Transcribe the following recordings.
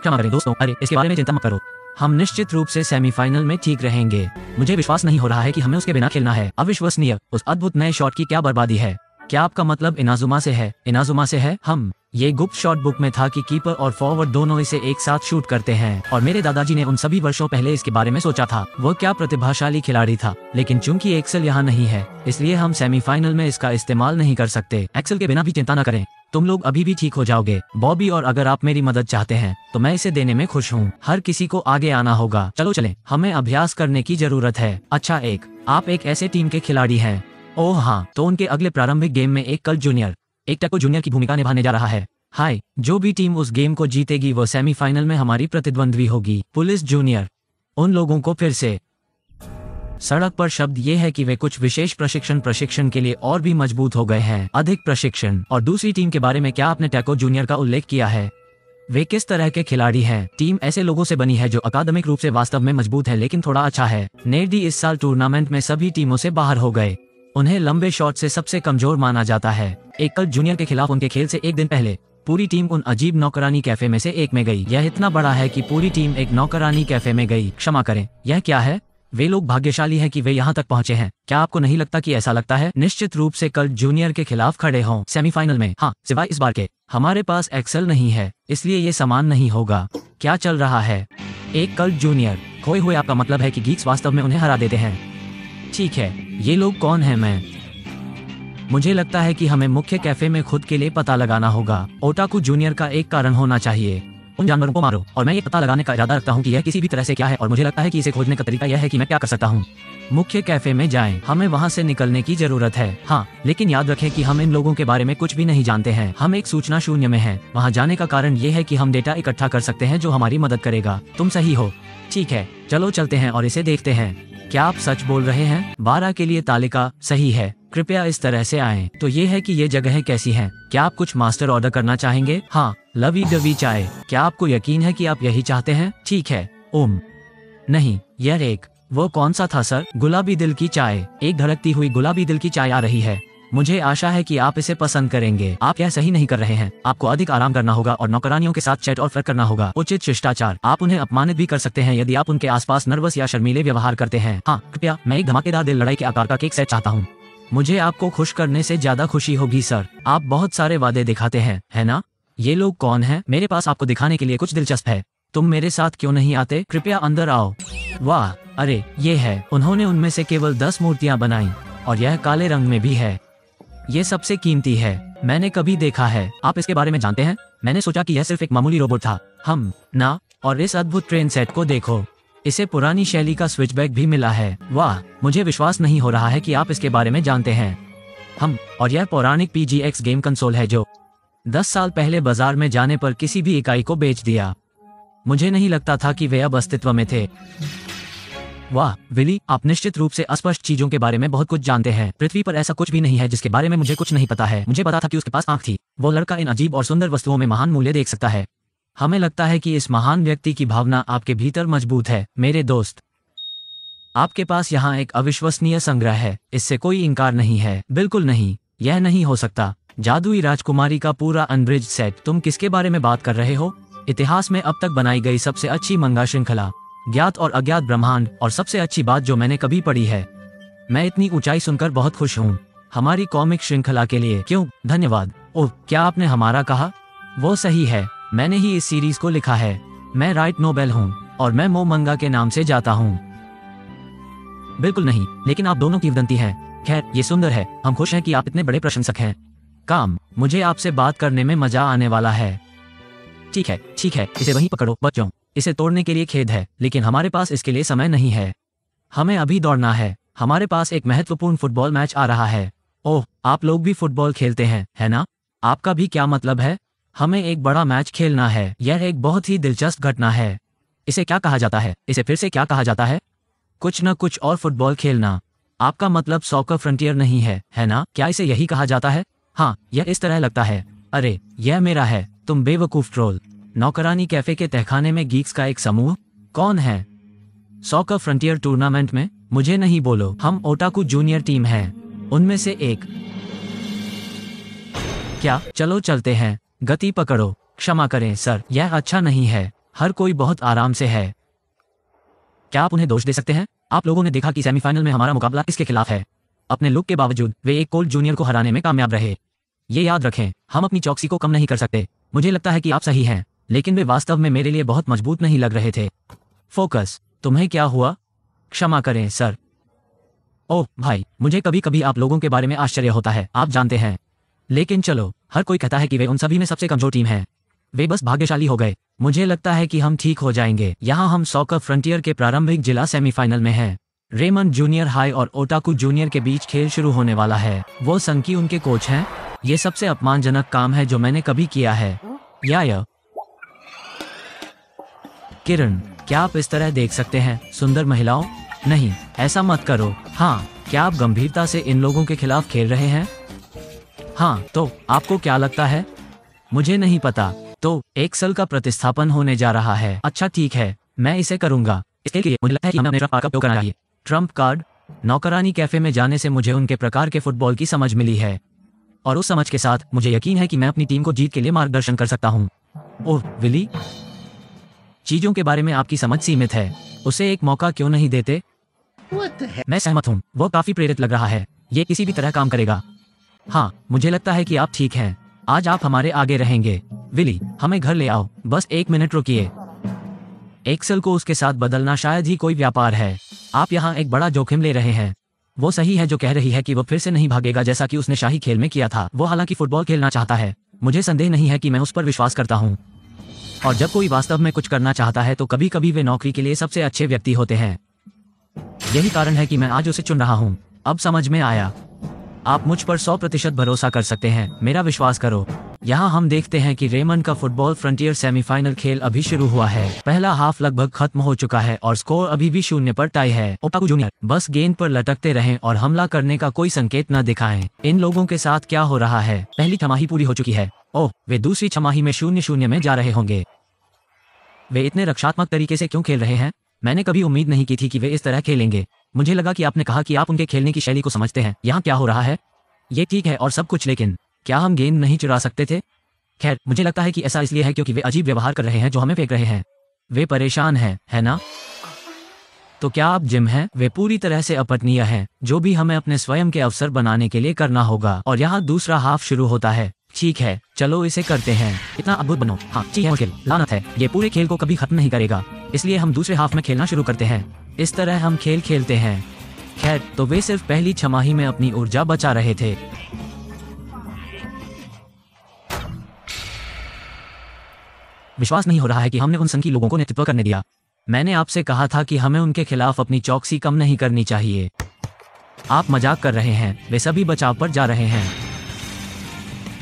क्षमा करें दोस्तों, अरे इसके बारे में चिंता मत करो, हम निश्चित रूप से सेमीफाइनल में ठीक रहेंगे। मुझे विश्वास नहीं हो रहा है कि हमें उसके बिना खेलना है। अविश्वसनीय, उस अद्भुत नए शॉट की क्या बर्बादी है। क्या आपका मतलब इनाजुमा से है? इनाजुमा से है। ये गुप्त शॉट बुक में था कि कीपर और फॉरवर्ड दोनों इसे एक साथ शूट करते हैं, और मेरे दादाजी ने उन सभी वर्षों पहले इसके बारे में सोचा था। वो क्या प्रतिभाशाली खिलाड़ी था, लेकिन चूंकि एक्सेल यहाँ नहीं है, इसलिए हम सेमीफाइनल में इसका इस्तेमाल नहीं कर सकते। एक्सेल के बिना भी चिंता न करें, तुम लोग अभी भी ठीक हो जाओगे बॉबी, और अगर आप मेरी मदद चाहते हैं तो मैं इसे देने में खुश हूँ। हर किसी को आगे आना होगा। चलो चलें, हमें अभ्यास करने की जरूरत है। अच्छा, आप एक ऐसे टीम के खिलाड़ी हैं। ओह हाँ, तो उनके अगले प्रारंभिक गेम में एक कल्ट जूनियर, एक टैको जूनियर की भूमिका निभाने जा रहा है। हाय, जो भी टीम उस गेम को जीतेगी वो सेमीफाइनल में हमारी प्रतिद्वंद्वी होगी। Police junior. उन लोगों को फिर से सड़क पर शब्द ये है कि वे कुछ विशेष प्रशिक्षण के लिए और भी मजबूत हो गए हैं, अधिक प्रशिक्षण। और दूसरी टीम के बारे में क्या आपने टैको जूनियर का उल्लेख किया है? वे किस तरह के खिलाड़ी हैं? टीम ऐसे लोगों से बनी है जो अकादमिक रूप से वास्तव में मजबूत है लेकिन थोड़ा अच्छा है। नेडी इस साल टूर्नामेंट में सभी टीमों से बाहर हो गए। उन्हें लंबे शॉट से सबसे कमजोर माना जाता है। एक कल्ट जूनियर के खिलाफ उनके खेल से एक दिन पहले पूरी टीम उन अजीब नौकरानी कैफे में से एक में गई। यह इतना बड़ा है कि पूरी टीम एक नौकरानी कैफे में गई। क्षमा करें, यह क्या है? वे लोग भाग्यशाली हैं कि वे यहाँ तक पहुँचे हैं। क्या आपको नहीं लगता कि ऐसा लगता है? निश्चित रूप से कल्ट जूनियर के खिलाफ खड़े हों सेमीफाइनल में। हाँ, सिवाय इस बार के हमारे पास एक्सेल नहीं है, इसलिए ये समान नहीं होगा। क्या चल रहा है? एक कल्ट जूनियर खोए हुए। आपका मतलब है कि गीक्स वास्तव में उन्हें हरा देते हैं? ठीक है, ये लोग कौन हैं? मुझे लगता है कि हमें मुख्य कैफे में खुद के लिए पता लगाना होगा। ओटाकू जूनियर का एक कारण होना चाहिए। उन जानवरों को मारो, और मैं ये पता लगाने का इरादा रखता हूँ कि यह किसी भी तरह से क्या है, और मुझे लगता है कि इसे खोजने का तरीका यह है कि मैं क्या कर सकता हूँ। मुख्य कैफे में जाएं, हमें वहाँ से निकलने की जरूरत है। हाँ, लेकिन याद रखें कि हम इन लोगों के बारे में कुछ भी नहीं जानते हैं। हम एक सूचना शून्य में हैं। वहाँ जाने का कारण ये है कि हम डेटा इकट्ठा कर सकते हैं जो हमारी मदद करेगा। तुम सही हो। ठीक है, चलो चलते हैं और इसे देखते हैं। क्या आप सच बोल रहे हैं? 12 के लिए तालिका सही है। कृपया इस तरह से आएं। तो ये है कि ये जगहें कैसी हैं? क्या आप कुछ मास्टर ऑर्डर करना चाहेंगे? हाँ, लवी डवी चाय। क्या आपको यकीन है कि आप यही चाहते हैं? ठीक है। नहीं, यह वो कौन सा था सर? गुलाबी दिल की चाय। एक धड़कती हुई गुलाबी दिल की चाय आ रही है। मुझे आशा है कि आप इसे पसंद करेंगे। आप यह सही नहीं कर रहे हैं। आपको अधिक आराम करना होगा और नौकरानियों के साथ चैट और फ्लर्ट करना होगा। उचित शिष्टाचार। आप उन्हें अपमानित भी कर सकते हैं यदि आप उनके आसपास नर्वस या शर्मीले व्यवहार करते हैं। हाँ, कृपया, मैं एक धमाकेदार दिल लड़ाई के आकार का केक सेट चाहता हूँ। मुझे आपको खुश करने से ज्यादा खुशी होगी सर। आप बहुत सारे वादे दिखाते हैं, है ना? ये लोग कौन हैं? मेरे पास आपको दिखाने के लिए कुछ दिलचस्प है। तुम मेरे साथ क्यों नहीं आते? कृपया अंदर आओ। वाह, अरे ये है। उन्होंने उनमें से केवल 10 मूर्तियां बनाई, और यह काले रंग में भी है। ये सबसे कीमती है मैंने कभी देखा है। आप इसके बारे में जानते हैं? मैंने सोचा कि यह सिर्फ एक मामूली रोबोट था। और इस अद्भुत ट्रेन सेट को देखो। इसे पुरानी शैली का स्विचबैक भी मिला है। वाह, मुझे विश्वास नहीं हो रहा है कि आप इसके बारे में जानते हैं। और यह पौराणिक PGX गेम कंसोल है जो 10 साल पहले बाजार में जाने पर किसी भी इकाई को बेच दिया। मुझे नहीं लगता था कि वे अब अस्तित्व में थे। वाह विली, आप निश्चित रूप से अस्पष्ट चीजों के बारे में बहुत कुछ जानते हैं। पृथ्वी पर ऐसा कुछ भी नहीं है जिसके बारे में मुझे कुछ नहीं पता है। मुझे पता था कि उसके पास आंख थी। वो लड़का इन अजीब और सुंदर वस्तुओं में महान मूल्य देख सकता है। हमें लगता है कि इस महान व्यक्ति की भावना आपके भीतर मजबूत है मेरे दोस्त। आपके पास यहाँ एक अविश्वसनीय संग्रह है, इससे कोई इनकार नहीं है। बिल्कुल नहीं, यह नहीं हो सकता। जादुई राजकुमारी का पूरा अनब्रिज्ड सेट। तुम किसके बारे में बात कर रहे हो? इतिहास में अब तक बनाई गई सबसे अच्छी मंगा श्रृंखला, ज्ञात और अज्ञात ब्रह्मांड, और सबसे अच्छी बात जो मैंने कभी पढ़ी है। मैं इतनी ऊंचाई सुनकर बहुत खुश हूँ। हमारी कॉमिक श्रृंखला के लिए। क्यों, धन्यवाद। ओह, क्या आपने हमारा कहा? वो सही है, मैंने ही इस सीरीज को लिखा है। मैं राइट नोबेल हूँ और मैं मोमंगा के नाम से जाता हूँ। बिल्कुल नहीं, लेकिन आप दोनों किंवदंती हैं। खैर, ये सुंदर है। हम खुश हैं कि आप इतने बड़े प्रशंसक हैं। काम, मुझे आपसे बात करने में मजा आने वाला है। ठीक है, ठीक है, इसे वहीं पकड़ो बच्चों। इसे तोड़ने के लिए खेद है, लेकिन हमारे पास इसके लिए समय नहीं है। हमें अभी दौड़ना है। हमारे पास एक महत्वपूर्ण फुटबॉल मैच आ रहा है। ओह, आप लोग भी फुटबॉल खेलते हैं, है ना? आपका भी क्या मतलब है? हमें एक बड़ा मैच खेलना है। यह एक बहुत ही दिलचस्प घटना है। इसे क्या कहा जाता है? इसे फिर से क्या कहा जाता है? कुछ न कुछ और फुटबॉल खेलना। आपका मतलब सॉकर फ्रंटियर नहीं है, है ना? क्या इसे यही कहा जाता है? हाँ, यह इस तरह लगता है। अरे, यह मेरा है। तुम बेवकूफ ट्रोल। नौकरानी कैफे के तहखाने में गीक्स का एक समूह? कौन है? सॉकर फ्रंटियर टूर्नामेंट में? मुझे नहीं बोलो। हम ओटाकू जूनियर टीम हैं, उनमें से एक। क्या? चलो चलते हैं। गति पकड़ो। क्षमा करें सर, यह अच्छा नहीं है। हर कोई बहुत आराम से है। क्या आप उन्हें दोष दे सकते हैं? आप लोगों ने देखा कि सेमीफाइनल में हमारा मुकाबला किसके खिलाफ है। अपने लुक के बावजूद वे एक कोल्ट जूनियर को हराने में कामयाब रहे। ये याद रखें, हम अपनी चौकसी को कम नहीं कर सकते। मुझे लगता है कि आप सही हैं, लेकिन वे वास्तव में मेरे लिए बहुत मजबूत नहीं लग रहे थे। फोकस, तुम्हें क्या हुआ? क्षमा करें सर। ओह भाई, मुझे कभी कभी आप लोगों के बारे में आश्चर्य होता है, आप जानते हैं। लेकिन चलो, हर कोई कहता है कि वे उन सभी में सबसे कमजोर टीम है। वे बस भाग्यशाली हो गए। मुझे लगता है कि हम ठीक हो जाएंगे। यहाँ हम सॉकर फ्रंटियर के प्रारंभिक जिला सेमीफाइनल में हैं। रेमंड जूनियर हाई और ओटाकू जूनियर के बीच खेल शुरू होने वाला है। वो संकी उनके कोच हैं। ये सबसे अपमानजनक काम है जो मैंने कभी किया है। या किरण, क्या आप इस तरह देख सकते हैं सुंदर महिलाओं? नहीं, ऐसा मत करो। हाँ, क्या आप गंभीरता से इन लोगों के खिलाफ खेल रहे हैं? हाँ, तो आपको क्या लगता है? मुझे नहीं पता। तो एक्सेल का प्रतिस्थापन होने जा रहा है। अच्छा ठीक है, मैं इसे करूंगा। इसके लिए मुझे लगता है कि हमें अपने ट्रम्प कार्ड का उपयोग करना चाहिए। Trump card? नौकरानी कैफे में जाने से मुझे उनके प्रकार के फुटबॉल की समझ मिली है, और उस समझ के साथ मुझे यकीन है कि मैं अपनी टीम को जीत के लिए मार्गदर्शन कर सकता हूँ। ओह विली, चीजों के बारे में आपकी समझ सीमित है। उसे एक मौका क्यों नहीं देते? मैं सहमत हूँ, वो काफी प्रेरित लग रहा है। ये किसी भी तरह काम करेगा। हाँ, मुझे लगता है कि आप ठीक हैं। आज आप हमारे आगे रहेंगे। विली, हमें घर ले आओ। बस 1 मिनट रुकिए। एक्सेल को उसके साथ बदलना शायद ही कोई व्यापार है। आप यहाँ एक बड़ा जोखिम ले रहे हैं। वो सही है जो कह रही है कि वो फिर से नहीं भागेगा जैसा कि उसने शाही खेल में किया था। वो हालांकि फुटबॉल खेलना चाहता है। मुझे संदेह नहीं है कि मैं उस पर विश्वास करता हूँ। और जब कोई वास्तव में कुछ करना चाहता है तो कभी कभी वे नौकरी के लिए सबसे अच्छे व्यक्ति होते हैं। यही कारण है कि मैं आज उसे चुन रहा हूँ। अब समझ में आया। आप मुझ पर 100% भरोसा कर सकते हैं, मेरा विश्वास करो। यहाँ हम देखते हैं कि रेमंड का फुटबॉल फ्रंटियर सेमीफाइनल खेल अभी शुरू हुआ है। पहला हाफ लगभग खत्म हो चुका है और स्कोर अभी भी 0 पर टाई है। ओटाकू जूनियर बस गेंद पर लटकते रहें और हमला करने का कोई संकेत न दिखाएं। इन लोगों के साथ क्या हो रहा है? पहली छमाही पूरी हो चुकी है। ओह, वे दूसरी छमाही में 0-0 में जा रहे होंगे। वे इतने रक्षात्मक तरीके से क्यों खेल रहे हैं? मैंने कभी उम्मीद नहीं की थी कि वे इस तरह खेलेंगे। मुझे लगा कि आपने कहा कि आप उनके खेलने की शैली को समझते हैं। यहाँ क्या हो रहा है? ये ठीक है और सब कुछ, लेकिन क्या हम गेंद नहीं चुरा सकते थे? खैर, मुझे लगता है कि ऐसा इसलिए है क्योंकि वे अजीब व्यवहार कर रहे हैं जो हमें फेंक रहे हैं। वे परेशान हैं, है ना? तो क्या आप जिम हैं? वे पूरी तरह से अपठनीय हैं। जो भी हमें अपने स्वयं के अवसर बनाने के लिए करना होगा। और यहाँ दूसरा हाफ शुरू होता है। ठीक है, चलो इसे करते हैं। इतना अद्भुत बनो। हाँ ठीक है, मुश्किल लानत है। ये पूरे खेल को कभी खत्म नहीं करेगा, इसलिए हम दूसरे हाफ में खेलना शुरू करते हैं। इस तरह हम खेल खेलते हैं। खैर, तो वे सिर्फ पहली छमाही में अपनी ऊर्जा बचा रहे थे। विश्वास नहीं हो रहा है कि हमने उन संकी लोगों को नेतृत्व करने दिया। मैंने आपसे कहा था कि हमें उनके खिलाफ अपनी चौकसी कम नहीं करनी चाहिए। आप मजाक कर रहे हैं। वे सभी बचाव पर जा रहे हैं।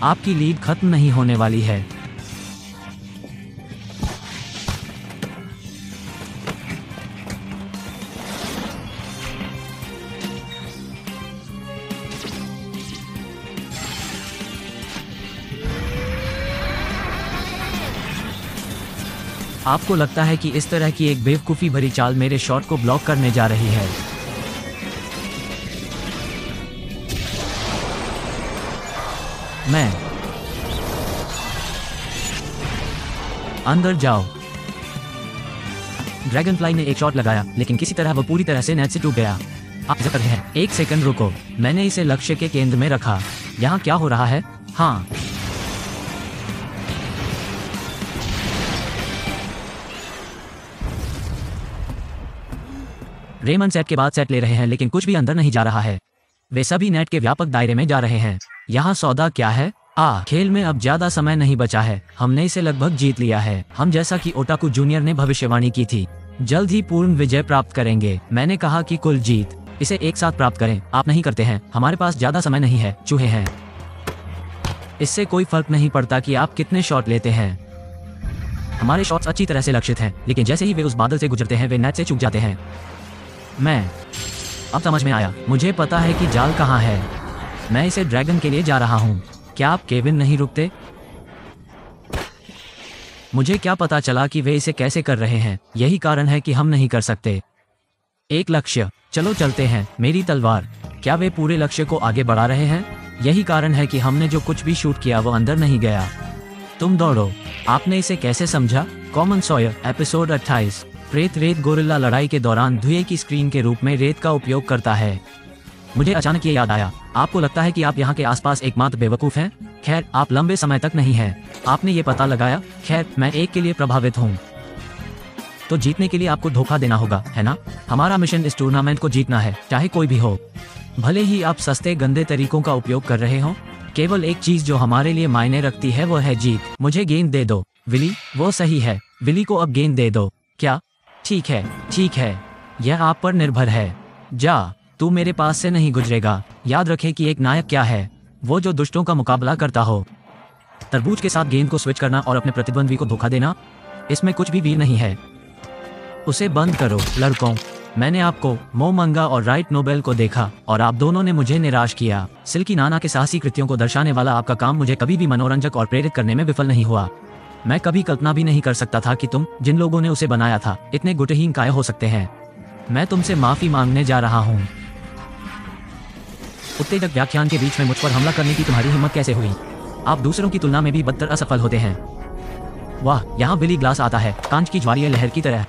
आपकी लीड खत्म नहीं होने वाली है। आपको लगता है कि इस तरह की एक बेवकूफ़ी भरी चाल मेरे शॉट को ब्लॉक करने जा रही है? मैं अंदर जाओ। ड्रैगनफ्लाई ने एक शॉट लगाया, लेकिन किसी तरह वो पूरी तरह से नेट से टूट गया। आप कर रहे हैं। 1 सेकंड रुको, मैंने इसे लक्ष्य के केंद्र में रखा। यहाँ क्या हो रहा है? हाँ, रेमंड सेट के बाद सेट ले रहे हैं, लेकिन कुछ भी अंदर नहीं जा रहा है। वे सभी नेट के व्यापक दायरे में जा रहे हैं। यहाँ सौदा क्या है? खेल में अब ज्यादा समय नहीं बचा है। हमने इसे लगभग जीत लिया है। हम, जैसा कि ओटाकू जूनियर ने भविष्यवाणी की थी, जल्द ही पूर्ण विजय प्राप्त करेंगे। मैंने कहा कि कुल जीत, इसे एक साथ प्राप्त करें। आप नहीं करते हैं। हमारे पास ज्यादा समय नहीं है। चूहे हैं। इससे कोई फर्क नहीं पड़ता कि आप कितने शॉट लेते हैं। हमारे शॉट्स अच्छी तरह से लक्षित हैं, लेकिन जैसे ही वे उस बादल से गुजरते हैं वे नेट से चूक जाते हैं। अब समझ में आया। मुझे पता है कि जाल कहाँ है। मैं इसे ड्रैगन के लिए जा रहा हूँ। क्या आप केविन नहीं रुकते? मुझे क्या पता चला कि वे इसे कैसे कर रहे हैं। यही कारण है कि हम नहीं कर सकते। एक लक्ष्य, चलो चलते हैं। मेरी तलवार। क्या वे पूरे लक्ष्य को आगे बढ़ा रहे हैं? यही कारण है कि हमने जो कुछ भी शूट किया वो अंदर नहीं गया। तुम दौड़ो। आपने इसे कैसे समझा? Common Sawyer episode 28। प्रेत रेत गोरिल्ला लड़ाई के दौरान धुएं की स्क्रीन के रूप में रेत का उपयोग करता है। मुझे अचानक ये याद आया, आपको लगता है कि आप यहाँ के आसपास एकमात्र बेवकूफ़ हैं? खैर, आप लंबे समय तक नहीं हैं। आपने ये पता लगाया। खैर, मैं एक के लिए प्रभावित हूँ। तो जीतने के लिए आपको धोखा देना होगा, है ना? हमारा मिशन इस टूर्नामेंट को जीतना है, चाहे कोई भी हो। भले ही आप सस्ते गंदे तरीकों का उपयोग कर रहे हो, केवल एक चीज जो हमारे लिए मायने रखती है वो है जीत। मुझे गेंद दे दो विली। वो सही है, विली को अब गेंद दे दो। क्या? ठीक है, ठीक है, यह आप पर निर्भर है। जा, तू मेरे पास से नहीं गुजरेगा। याद रखे कि एक नायक क्या है, वो जो दुष्टों का मुकाबला करता हो। तरबूज के साथ गेंद को स्विच करना और अपने प्रतिद्वंद्वी को धोखा देना, इसमें कुछ भी वीर नहीं है। उसे बंद करो लड़कों। मैंने आपको मोमंगा और राइट नोबेल को देखा और आप दोनों ने मुझे निराश किया। सिल्की नाना के साहसी कृत्यों को दर्शाने वाला आपका काम मुझे कभी भी मनोरंजक और प्रेरित करने में विफल नहीं हुआ। मैं कभी कल्पना भी नहीं कर सकता था कि तुम, जिन लोगों ने उसे बनाया था, इतने गुटहीन काय हो सकते हैं। मैं तुमसे माफी मांगने जा रहा हूँ। उत्तेजक व्याख्यान के बीच में मुझ पर हमला करने की तुम्हारी हिम्मत कैसे हुई? आप दूसरों की तुलना में भी बदतर असफल होते हैं। वाह, यहाँ बिली ग्लास आता है, कांच की ज्वारीय लहर की तरह।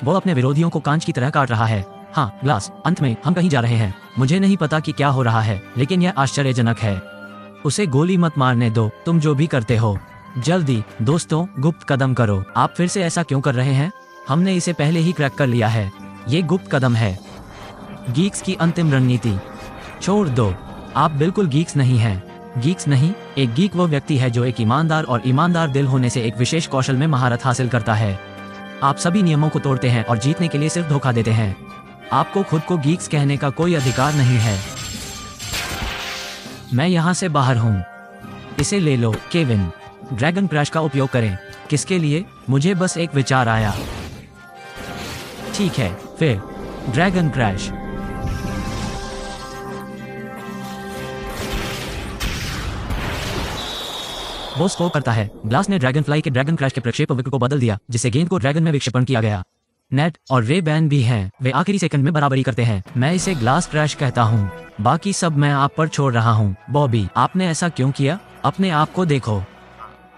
वो अपने विरोधियों को कांच की तरह काट रहा है। हाँ ग्लास, अंत में हम कहीं जा रहे हैं। मुझे नहीं पता कि क्या हो रहा है, लेकिन यह आश्चर्यजनक है। उसे गोली मत मारने दो, तुम जो भी करते हो। जल्दी दोस्तों, गुप्त कदम करो। आप फिर से ऐसा क्यों कर रहे हैं? हमने इसे पहले ही क्रैक कर लिया है। ये गुप्त कदम है। गीक्स की अंतिम रणनीति। छोड़ दो, आप बिल्कुल गीक्स नहीं हैं। गीक्स नहीं, एक गीक वो व्यक्ति है जो एक ईमानदार और ईमानदार दिल होने से एक विशेष कौशल में महारत हासिल करता है। आप सभी नियमों को तोड़ते हैं और जीतने के लिए सिर्फ धोखा देते हैं। आपको खुद को गीक्स कहने का कोई अधिकार नहीं है। मैं यहाँ से बाहर हूँ। इसे ले लो केविन। ड्रैगन क्रैश का उपयोग करें। किसके लिए? मुझे बस एक विचार आया। ठीक है, फिर ड्रैगन क्रैश। वो स्कोर करता है। ग्लास ने ड्रैगन फ्लाई के ड्रैगन क्रैश के प्रक्षेपवक्र को बदल दिया, जिससे गेंद को ड्रैगन में विक्षेपण किया गया। नेट और रे बैन भी हैं, वे आखिरी सेकंड में बराबरी करते हैं। मैं इसे ग्लास क्रैश कहता हूँ। बाकी सब मैं आप पर छोड़ रहा हूँ। बॉबी, आपने ऐसा क्यों किया? अपने आप को देखो।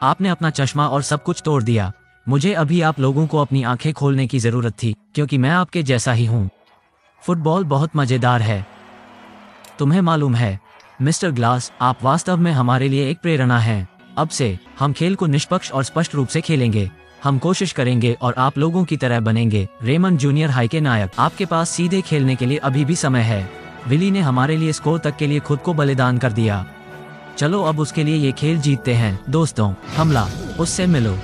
आपने अपना चश्मा और सब कुछ तोड़ दिया। मुझे अभी आप लोगों को अपनी आंखें खोलने की जरूरत थी, क्योंकि मैं आपके जैसा ही हूँ। फुटबॉल बहुत मजेदार है, तुम्हें मालूम है मिस्टर ग्लास। आप वास्तव में हमारे लिए एक प्रेरणा हैं। अब से हम खेल को निष्पक्ष और स्पष्ट रूप से खेलेंगे। हम कोशिश करेंगे और आप लोगों की तरह बनेंगे। रेमंड जूनियर हाई के नायक, आपके पास सीधे खेलने के लिए अभी भी समय है। विली ने हमारे लिए स्कोर तक के लिए खुद को बलिदान कर दिया। चलो अब उसके लिए ये खेल जीतते हैं। दोस्तों, हमला, उससे मिलो।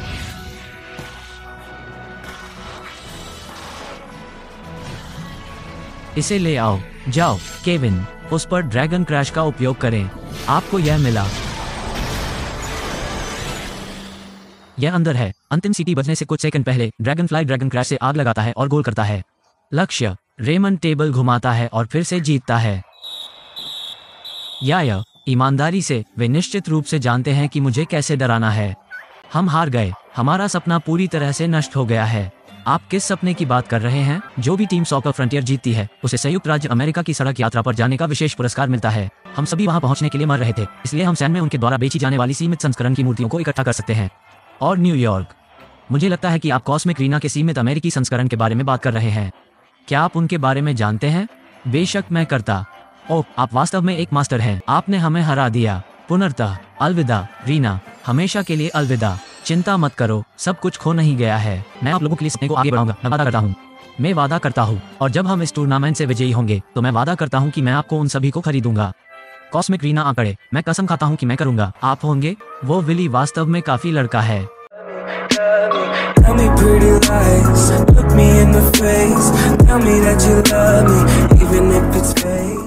इसे ले आओ। जाओ केविन, उस पर ड्रैगन क्रैश का उपयोग करें। आपको यह मिला। यह अंदर है। अंतिम सीटी बजने से कुछ सेकंड पहले ड्रैगन फ्लाई ड्रैगन क्रैश से आग लगाता है और गोल करता है। लक्ष्य, रेमंड टेबल घुमाता है और फिर से जीतता है। या ईमानदारी से, वे निश्चित रूप से जानते हैं कि मुझे कैसे डराना है। हम हार गए। हमारा सपना पूरी तरह से नष्ट हो गया है। आप किस सपने की बात कर रहे हैं? जो भी टीम सॉकर फ्रंटियर जीतती है, उसे संयुक्त राज्य अमेरिका की सड़क यात्रा पर जाने का विशेष पुरस्कार मिलता है। हम सभी वहां पहुंचने के लिए मर रहे थे, इसलिए हम सैन में उनके द्वारा बेची जाने वाली सीमित संस्करण की मूर्तियों को इकट्ठा कर सकते हैं। और न्यूयॉर्क, मुझे लगता है कि आप कॉस्मिक रीना के सीमित अमेरिकी संस्करण के बारे में बात कर रहे हैं। क्या आप उनके बारे में जानते हैं? बेशक मैं करता। ओह, आप वास्तव में एक मास्टर हैं। आपने हमें हरा दिया। पुनर्तः अलविदा रीना, हमेशा के लिए अलविदा। चिंता मत करो, सब कुछ खो नहीं गया है। मैं आप लोगों के लिए सपने को आगे बढ़ाऊंगा। मैं वादा करता हूँ। मैं वादा करता हूँ। और जब हम इस टूर्नामेंट से विजयी होंगे, तो मैं वादा करता हूँ कि मैं आपको उन सभी को खरीदूंगा। कॉस्मिक रीना आंकड़े, मैं कसम खाता हूँ कि मैं करूंगा। आप होंगे? वो विली वास्तव में काफी लड़का है। Tell me pretty lies, look me in the face, tell me that you love me, even if it's fake.